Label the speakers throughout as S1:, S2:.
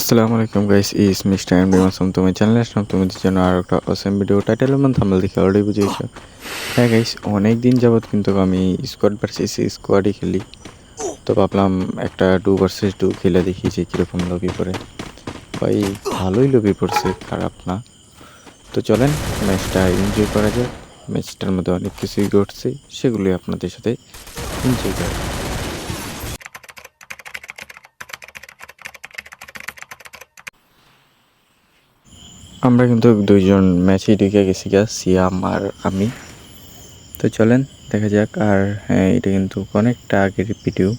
S1: আসসালামু আলাইকুম guys, is mister M D Masum. তোমার চ্যানেলে আসলাম তোমাদের জন্য আর একটা অসম ভিডিও। টাইটেল এবং থাম্বনেল দেখে অলরেডি বুঝেছো। হ্যাঁ গাইস, অনেক দিন যাবত কিন্তু আমি স্কোয়াড ভার্সেস স্কোয়াডই খেলি। তো ভাবলাম একটা 2 ভার্সেস 2 খেলে দেখি যে কীরকম লবি পড়ে। ভাই ভালোই লবি পড়ছে, খারাপ না। তো চলেন ম্যাচটা এনজয় করা যাক। ম্যাচটার মধ্যে অনেক কিছুই ঘটছে, সেগুলোই আপনাদের সাথে এনজয় করা। আমরা কিন্তু দুইজন ম্যাচে ঢুকে গেছি গা, সিয়াম আর আমি। তো চলেন দেখা যাক। আর হ্যাঁ, এটা কিন্তু অনেকটা আগের ভিডিও।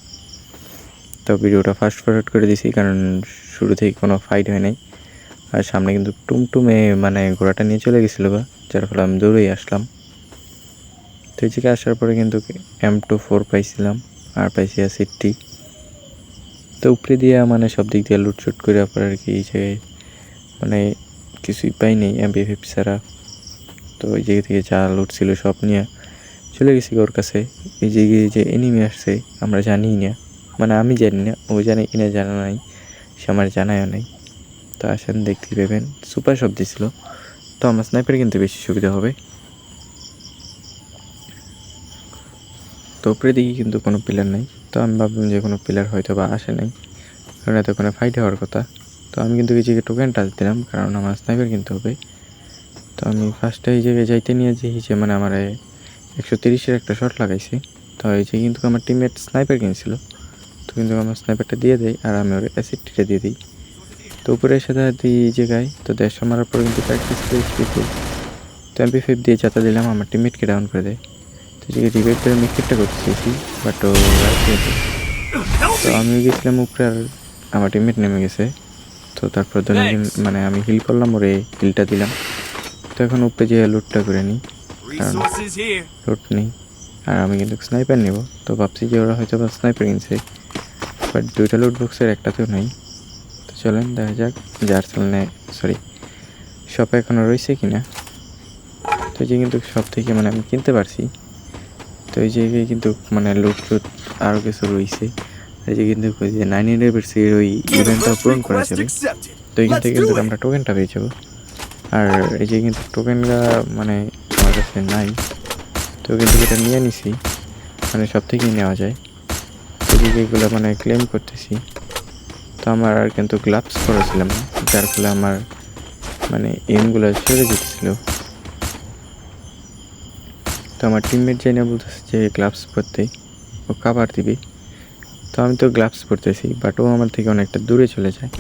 S1: তো ভিডিওটা ফাস্ট ফরওয়ার্ড করে দিছি কারণ শুরু থেকে কোনো ফাইট হয় নাই। আর সামনে কিন্তু টুমটুমে মানে ঘোড়াটা নিয়ে চলে গেছিলো গা, যার ফলে আমি দৌড়েই আসলাম। তো এই জায়গায় আসার পরে কিন্তু M24 পাইছিলাম আর পাইছি অ্যাসিডটি। তো উপরে দিয়ে মানে সব দিক দিয়ে লুটশুট করে পর আর কি এই জায়গায় মানে কিছুই পাই নেই MP5 ছাড়া। তো ওই জায়গা থেকে যা লুট ছিল সব নিয়ে চলে গেছি ওর কাছে। এই জায়গায় যে এনিমি আসছে আমরা জানিই না, মানে আমি জানি না, ও জানে কিনা জানা নাই, সে আমার জানায়ও নাই। তো আসেন দেখতে পাবেন সুপার শব্দ ছিল। তো আমার স্নাইপার কিন্তু বেশি সুবিধা হবে। তো উপরে দিকে কিন্তু কোনো পিলার নাই। তো আমি ভাবলাম যে কোনো পিলার হয়তো বা আসে নাই, কারণ এতক্ষণে ফাইট হওয়ার কথা। তো আমি কিন্তু এই জায়গায় টোকেন টাচ দিলাম কারণ আমার স্নাইপার কিনতে হবে। তো আমি ফার্স্টে এই জায়গায় যাইতে নিয়ে যে মানে আমার 130-এর একটা শট লাগাইছি। তো এই যে কিন্তু আমার টিমমেট স্নাইপার কিনছিল, তো কিন্তু আমার স্নাইপারটা দিয়ে দেয় আর আমি ওর অ্যাসিডটা দিয়ে দিই। তো উপরে এসে দিই এই জায়গায়। তো 150 মারার পর কিন্তু প্র্যাকটিস পিপুল। তো MP5 দিয়ে যাতা দিলাম, আমার টিমমেটকে ডাউন করে দেয়। তো এই জায়গায় রিভাইভ করে মিডকিটটা করতে চেয়েছি, বাট ও রাইট দিয়েছে। তো আমি গেছিলাম উপরে আর আমার টিমমেট নেমে গেছে। তো তারপর মানে আমি হিল করলাম, ওরে হিলটা দিলাম। তো এখন উপরে যেয়ে লুটটা করে নিই, কারণ লুট নেই। আর আমি কিন্তু স্নাইপার নেব। তো ভাবছি যে ওরা হয়তো বা স্নাইপার কিনছে, বাট দুইটা লুট বক্সের একটাতেও নাই। তো চলেন দেখা যাক যে আর্সেনাল সরি শপে এখনও রয়েছে কিনা। তো যে কিন্তু সব থেকে মানে আমি কিনতে পারছি। তো এই জায়গায় কিন্তু মানে লুট আরও কিছু রয়েছে। এই যে কিন্তু ওই যে 911 ওই ইভেন্টটা পূরণ করা যাবে। তো এইখান থেকে কিন্তু আমরা টোকেনটা পেয়ে যাবো। আর এই যে কিন্তু টোকেনটা মানে আমার কাছে নাই, তো কিন্তু এটা নিয়ে নিছি, মানে সব থেকেই নেওয়া যায়। এদিকে এগুলো মানে ক্লেম করতেছি। তো আমার আর কিন্তু গ্লাভস পরা ছিলাম না, যার ফলে আমার মানে এমগুলো সরে যেতেছিল। তো আমার টিমমেট জানিয়ে বলতেছে যে গ্লাভস পরতে, ও কাভার দিবে। তো আমি তো গ্লাভস পরতেছি, বাট ও আমার থেকে অনেকটা দূরে চলে যায়।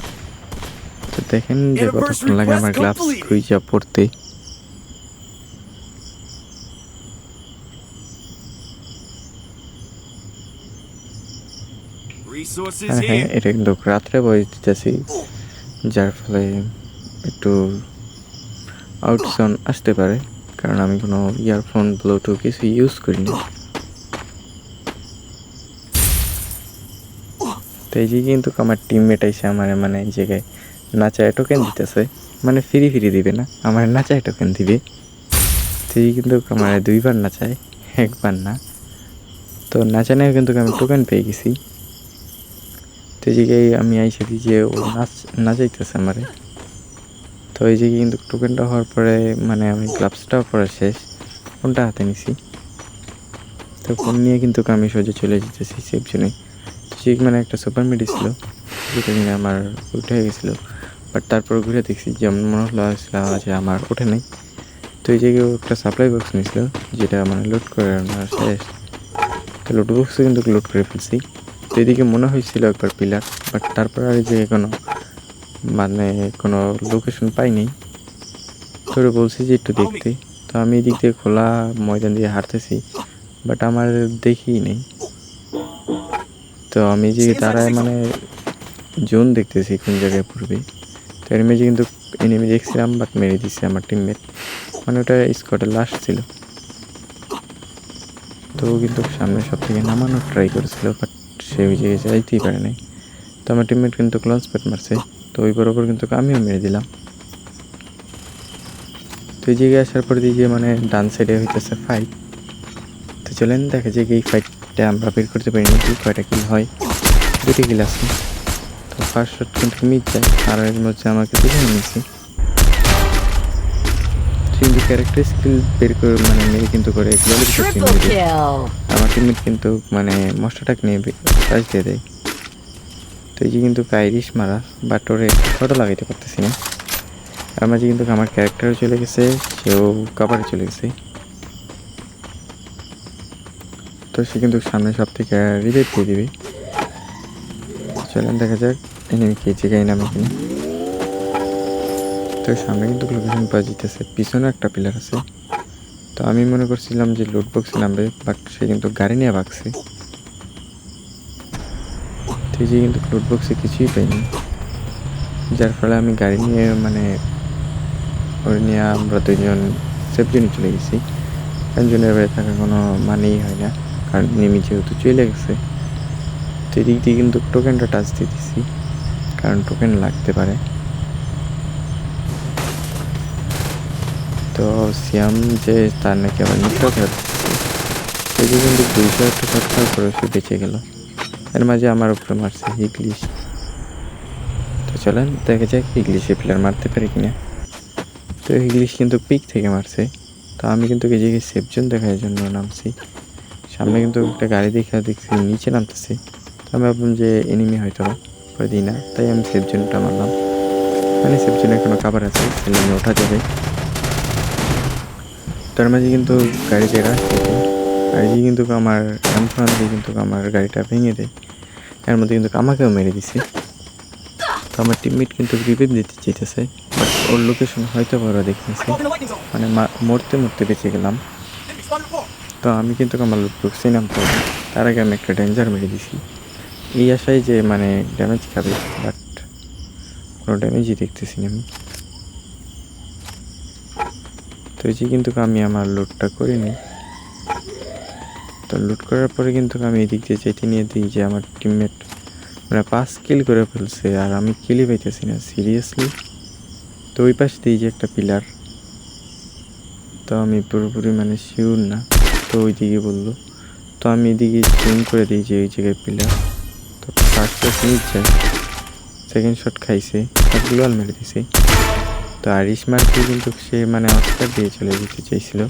S1: তো দেখেন যে কতক্ষণ লাগে আমার গ্লাভস খুঁজে পড়তে। হ্যাঁ, এটা কিন্তু রাত্রে বয়স দিতেছি, যার ফলে একটু আউটসাউন্ড আসতে পারে, কারণ আমি কোনো ইয়ারফোন ব্লুটুথ কিছু ইউজ করি না। তো এই যে কিন্তু আমার টিমমেট এসে আমার মানে এই জায়গায় নাচায় টোকেন দিতেছে, মানে ফ্রি দিবে না, আমার নাচায় টোকেন দিবে। তো এই কিন্তু আমার 2বার নাচায়, একবার না। তো নাচানেও কিন্তু আমি টোকেন পেয়ে গেছি। তো এই জায়গায় আমি আইসা দিই যে ও নাচাইতেছে আমারে। তো এই জায়গায় কিন্তু টোকেনটা হওয়ার পরে মানে আমি গ্লাভসটাও পরা শেষ, ফোনটা হাতে নিছি। তো ফোন নিয়ে কিন্তু আমি সোজা চলে যেতেছি সেফ জোনে। তো মানে একটা সুপার মিড ছিল, যেটা কিনে আমার উঠে গেছিলো, বাট তারপর ঘুরে দেখছি যেমন মনে হলো যে আমার ওঠে নাই। তো এই জায়গায় একটা সাপ্লাই বক্স নিয়েছিল, যেটা মানে লোড করে আমার শেষ। তো লোড বক্সে কিন্তু লোড করে ফেলছি। তো এদিকে মনে হয়েছিল একবার পিলার, বাট তারপর আর এই জায়গায় কোনো লোকেশন পাইনি। তোরে বলছি যে একটু দেখতে। তো আমি এদিক দিয়ে খোলা ময়দান দিয়ে হাঁটতেছি, বাট আমার দেখি নেই। তো আমি যে দাঁড়ায় মানে জোন দেখতেছি কোন জায়গায় পড়বে। তো এর মেঝে কিন্তু এনিমি দেখছিলাম, বাট মেরে দিচ্ছে আমার টিমমেট, মানে ওটা স্কোয়াডের লাস্ট ছিল। তো কিন্তু সামনে সব থেকে নামানোর ট্রাই করেছিল, বাট সে ওই জায়গায় যাইতেই পারে নাই। তো আমার টিমমেট কিন্তু লঞ্চ প্যাড মারছে, তো ওই বরাবর কিন্তু আমিও মেরে দিলাম। তো এই জায়গায় আসার পর দিয়ে মানে ডান সাইডে হইতেছে ফাইট। তো চলেন দেখা যায় এই ফাইটটা আমরা বের করতে পারিনি, কি কয়টা কিল হয়। 2টি কিল আছে। তো ফার্স্ট শট কিন্তু মিস যায়, আর এর মধ্যে আমাকে দেখে নিয়েছি কিন্তু ক্যারেক্টার স্কিল বের করে মানে মেরে কিন্তু করে গ্লোয়ালের ভিতর
S2: Triple
S1: মেরে দেয়।
S2: kill.
S1: আমার টিমমেট কিন্তু মানে মশলাটাকে নিয়ে কাজ দিয়ে দেয়। তো এই যে কিন্তু আইরিশ মারা, বাট ওরে ফটো লাগাইতে পারতেছি না। আর মাঝে কিন্তু আমার ক্যারেক্টারও চলে গেছে, সেও কাভারে চলে গেছে। তো সে কিন্তু সামনে সব থেকে রিভাইভ দিয়ে দিবে। চলেন দেখা যাক এনিমি কি জায়গায় নামে কিনা। তো সামনে কিন্তু লোকেশন পাওয়া যেতেছে, পিছনে একটা পিলার আছে। তো আমি মনে করছিলাম যে লুট বক্সে নামবে, বাট সে কিন্তু গাড়ি নিয়ে ভাগছে। তো এই যে কিন্তু লুট বক্সে কিছুই পাইনি, যার ফলে আমি গাড়ি নিয়ে মানে ওই নিয়ে আমরা দুজন সেফ জোনে চলে গেছি। জোনের বাইরে থাকার কোনো মানেই হয় না, কারণ নেমে যেহেতু চলে গেছে। তো এদিক দিয়ে কিন্তু টোকেনটা টাচ দিয়ে দিছি, কারণ টোকেন লাগতে পারে। তো সিয়াম যে তার নাকি আবার নিচেও ফেরত এই যে কিন্তু 200 একটা শট খাওয়ার পরে সে বেঁচে গেল। এর মাঝে আমার উপরে মারছে ইংলিশ। তো চলেন দেখা যাক ইংলিশে প্লেয়ার মারতে পারে কিনা। তো ইংলিশ কিন্তু পিক থেকে মারছে। তো আমি কিন্তু এই জায়গায় সেফ জোন দেখার জন্য নামছি। সামনে কিন্তু একটা গাড়ি দেখছি নিচে নামতেছে। তো আমি ভাবলাম যে এনিমি হয়তো করে দিই না, তাই আমি সেফ জোনটা মারলাম। মানে সেফ জোনে এখনো কাভার আছে, সেলিমে ওঠা যাবে। তার মাঝে কিন্তু গাড়িতে রাশ দিতে, আর এই কিন্তু আমার এমফ্রান দিয়ে কিন্তু আমার গাড়িটা ভেঙে দেয়। এর মধ্যে কিন্তু আমাকেও মেরে দিছে। তো আমার টিমমেট কিন্তু রিভিভ দিতে চাইতেছে, বাট ওর লোকেশন হয়তো ওরা দেখতেছে, মানে মরতে মরতে বেঁচে গেলাম। তো আমি কিন্তু আমার লুট বক্সে নামতে হবে, তার আগে আমি একটা ডেঞ্জার মেরে দিছি এই আশায় যে মানে ড্যামেজ খাবে, বাট কোনো ড্যামেজই দেখতেছি না আমি। তো এই যে কিন্তু আমি আমার লুটটা করিনি। তো লুট করার পরে কিন্তু আমি এদিক দিয়ে যেতে নিয়ে দিই যে আমার টিমমেট মানে 5 কিল করে ফেলছে, আর আমি কিলই পাইতেছি না সিরিয়াসলি। তো ওই পাশ দিয়ে যে একটা পিলার, তো আমি পুরোপুরি মানে শিওর না, তো ওই দিকে বললো। তো আমি এদিকে জুম করে দিই যে ওই জায়গায় পিলার। তো ফার্স্ট শট মিস যায়, সেকেন্ড শট খাইছে, আর গ্লোয়াল মেরে দিছে। তো আরিশ মার্কে কিন্তু সে মানে অস্কার দিয়ে চলে যেতে চাইছিল,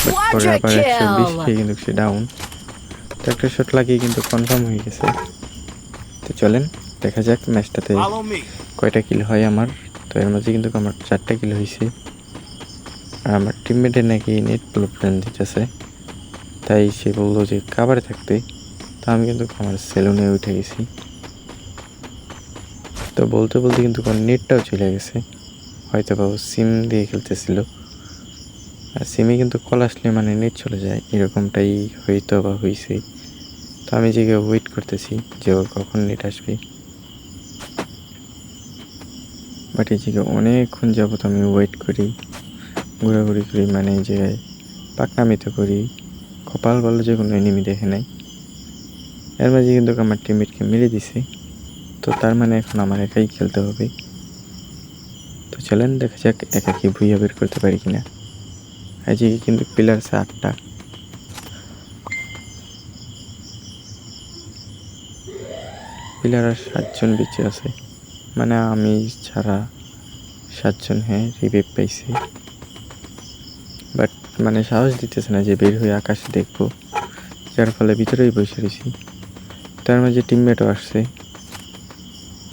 S1: বাট পরে
S2: Quadra
S1: আবার 120
S2: kill.
S1: খেয়ে কিন্তু সে ডাউন। তো একটা শট লাগিয়ে কিন্তু কনফার্ম হয়ে গেছে। তো চলেন দেখা যাক ম্যাচটাতে কয়টা কিল হয় আমার। তো এর মধ্যে কিন্তু আমার 4টা কিল হয়েছে, আর আমার টিমমেটের নাকি নেট প্রবলেম দিতেছে, তাই সে বললো যে কাভারে থাকতে। তো আমি কিন্তু আমার সেলুনে উঠে গেছি। তো বলতে বলতে কিন্তু নেটটাও চলে গেছে, হয়তো বা সিম দিয়ে খেলতেছিল। আর সিমে কিন্তু কল আসলে মানে নেট চলে যায়, এরকমটাই হয়তো বা হয়েছে। তো আমি যে ওয়েট করতেছি যে ওর কখন নেট আসবে, বাট এই জায়গায় অনেকক্ষণ যাবত আমি ওয়েট করি, ঘোরাঘুরি করি, মানে এই জায়গায় পাকনামিতে করি। কপাল ভালো যে কোনো এনিমি দেখে নাই। এর মাঝে কিন্তু আমার টিমমেটকে মেরে দিছে। তো তার মানে এখন আমার একাই খেলতে হবে। তো চলেন দেখা যাক একা কি ভুইয়া বের করতে পারি কিনা। এই যে কিন্তু পিলার আছে 8টা, পিলার আর 7জন বেঁচে আছে, মানে আমি ছাড়া 7জন হ্যাঁ রিভাইভ পাইছে। বাট মানে সাহস দিতেছে না যে বের হয়ে আকাশে দেখবো, যার ফলে ভিতরেই বসে রয়েছি। তার মাঝে টিমমেটও আসছে,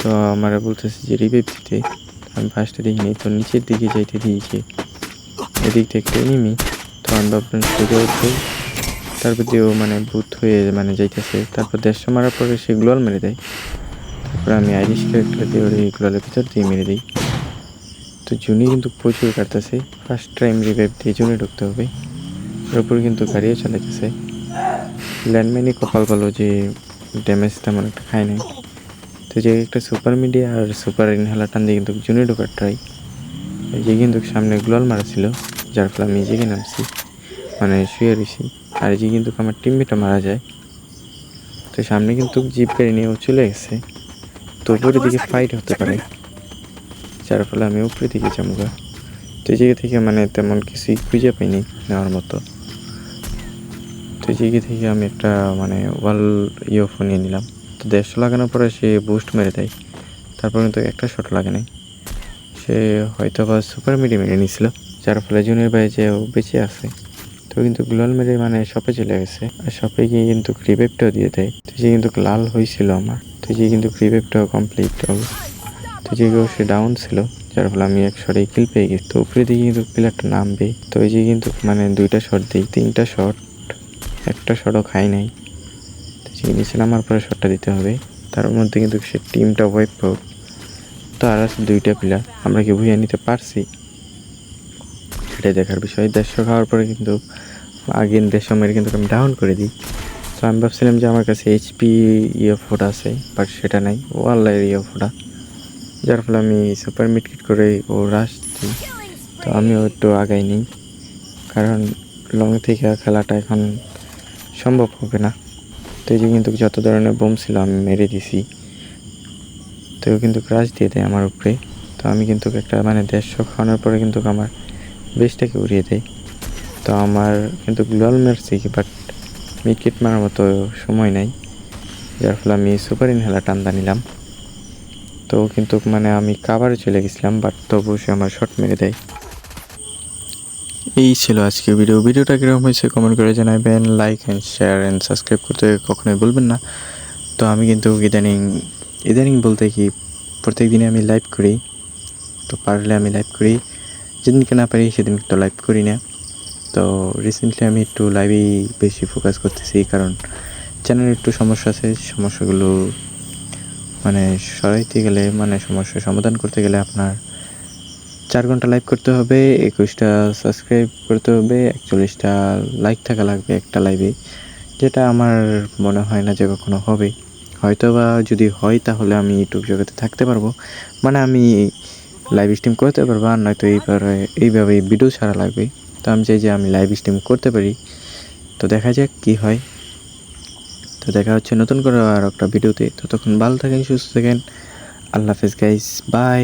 S1: তো আমার বলতেছে যে রিভাইভ দিতে। আমি ফার্স্টে দেখিনি, তো নিচের দিকে যাইতে দিয়েছি, এদিক থেকে একটা এনিমি। তো আমি ভাবলাম সোজা উঠবো, তারপর দিয়েও মানে বুথ হয়ে মানে যাইতেছে। তারপর 150 মারার পরে সে গ্লোয়াল মেরে দেয়। তারপরে আমি আইরিশ ক্যারেক্টার দিয়ে ওর এই গ্লোয়ালের ভিতর দিয়ে মেরে দিই। তো জুনি কিন্তু প্রচুর কাটতেছে, ফার্স্ট টাইম রিভাইভ দিয়ে জুনে ঢুকতে হবে। ওর উপর কিন্তু গাড়িও চালাইতেছে। ল্যান্ডমাইনই কপাল ভালো যে ড্যামেজ তেমন একটা খায় নাই। তো যে একটা সুপার মিডিয়া আর সুপার ইনহেলার টান দিয়ে কিন্তু জুনে ঢোকার ট্রাই, যে কিন্তু সামনে গ্লোয়াল মারা ছিল, যার ফলে আমি জেগে নামছি, মানে শুয়ে রয়েছি। আর যে কিন্তু আমার টিমমেটও মারা যায়। তো সামনে কিন্তু জিপ গাড়ি নিয়েও চলে গেছে, তো উপরের দিকে ফাইট হতে পারে, যার ফলে আমি উপরের দিকে যাবো। তো এই জায়গা থেকে মানে তেমন কিছুই খুঁজে পাইনি নেওয়ার মতো। তো এই জায়গা থেকে আমি একটা মানে ওয়াল ইয়োফোন নিয়ে নিলাম। তো 150 লাগানোর পরে সে বুস্ট মেরে দেয়, তারপর কিন্তু একটা শট লাগে নাই। সে হয়তো বা সুপার মেরে নিয়েছিল, যার ফলে জুনিয়র ভাই যে ও বেঁচে আছে। তো কিন্তু গ্লোয়াল মেরে মানে শপে চলে গেছে, আর শপে গিয়ে কিন্তু রিভাইভটাও দিয়ে দেয়। তো যে কিন্তু লাল হয়েছিল আমার, তো যে কিন্তু রিভাইভটাও কমপ্লিট হল। তো যে সে ডাউন ছিল, যার ফলে আমি এক শটে কিল পেয়ে গেছি। তো উপরে দিকে কিন্তু প্লেয়ারটা নামবে, তো এই যে কিন্তু মানে 2টা শট দিই, 3টা শট, একটা শটও খাই নাই। তো যে নিচে নামার পরে শটটা দিতে হবে, তার মধ্যে কিন্তু সে টিমটা ওয়াইপ আউট। তো আর আছে 2টা প্লেয়ার, আমরা কি ভুইয়া নিতে পারছি সেটাই দেখার বিষয়। 150 খাওয়ার পরে কিন্তু আগে 150 মেরে কিন্তু আমি ডাউন করে দিই। তো আমি ভাবছিলাম যে আমার কাছে এইচপি ফোটা আছে, বাট সেটা নাই, ওয়াল্লার ফোটা, যার ফলে আমি সুপার মিডকিট করে ও রাশ দিই। তো আমিও একটু আগাই নিই, কারণ লং থেকে খেলাটা এখন সম্ভব হবে না। তো এই যে কিন্তু যত ধরনের বোম ছিল আমি মেরে দিছি, তো কিন্তু ক্রাশ দিয়ে দেয় আমার উপরে। তো আমি কিন্তু একটা মানে 150 খাওয়ানোর পরে কিন্তু আমার বেসটাকে উড়িয়ে দেয়। তো আমার কিন্তু গ্লোয়াল মারছি, বাট মিডকিট মারার মতো সময় নাই, যার ফলে আমি সুপার ইনহেলার টান্দা নিলাম। তো কিন্তু মানে আমি কাভারে চলে গেছিলাম, বাট তবু সে আমার শট মেরে দেয়। এই ছিল আজকে ভিডিওটা কীরকম হয়েছে কমেন্ট করে জানাবেন। Like and share and subscribe করতে কখনোই ভুলবেন না। তো আমি কিন্তু ইদানিং বলতে কি প্রত্যেক দিনে আমি লাইভ করি, তো পারলে আমি লাইভ করি, যেদিনকে না পারি সেদিন তো লাইভ করি না। তো রিসেন্টলি আমি একটু লাইভেই বেশি ফোকাস করতেছি, কারণ চ্যানেলের একটু সমস্যা আছে। সমস্যাগুলো মানে সরাইতে গেলে, মানে সমস্যার সমাধান করতে গেলে আপনার 4 ঘন্টা লাইভ করতে হবে, 21টা সাবস্ক্রাইব করতে হবে, 41টা লাইক থাকা লাগবে একটা লাইভে, যেটা আমার মনে হয় না যে কখনো হবে। হয়তো বা যদি হয় তাহলে আমি ইউটিউব জগতে থাকতে পারবো, মানে আমি লাইভ স্ট্রিম করতে পারবো, আর নয়তো এইভাবে ভিডিও ছাড়া লাগবে। তো আমি চাই যে আমি লাইভ স্ট্রিম করতে পারি। তো দেখা যাক কী হয়। তো দেখা হচ্ছে নতুন করে আর একটা ভিডিওতে। ততক্ষণ ভালো থাকেন, সুস্থ থাকেন। আল্লাহ হাফেজ গাইস, বাই।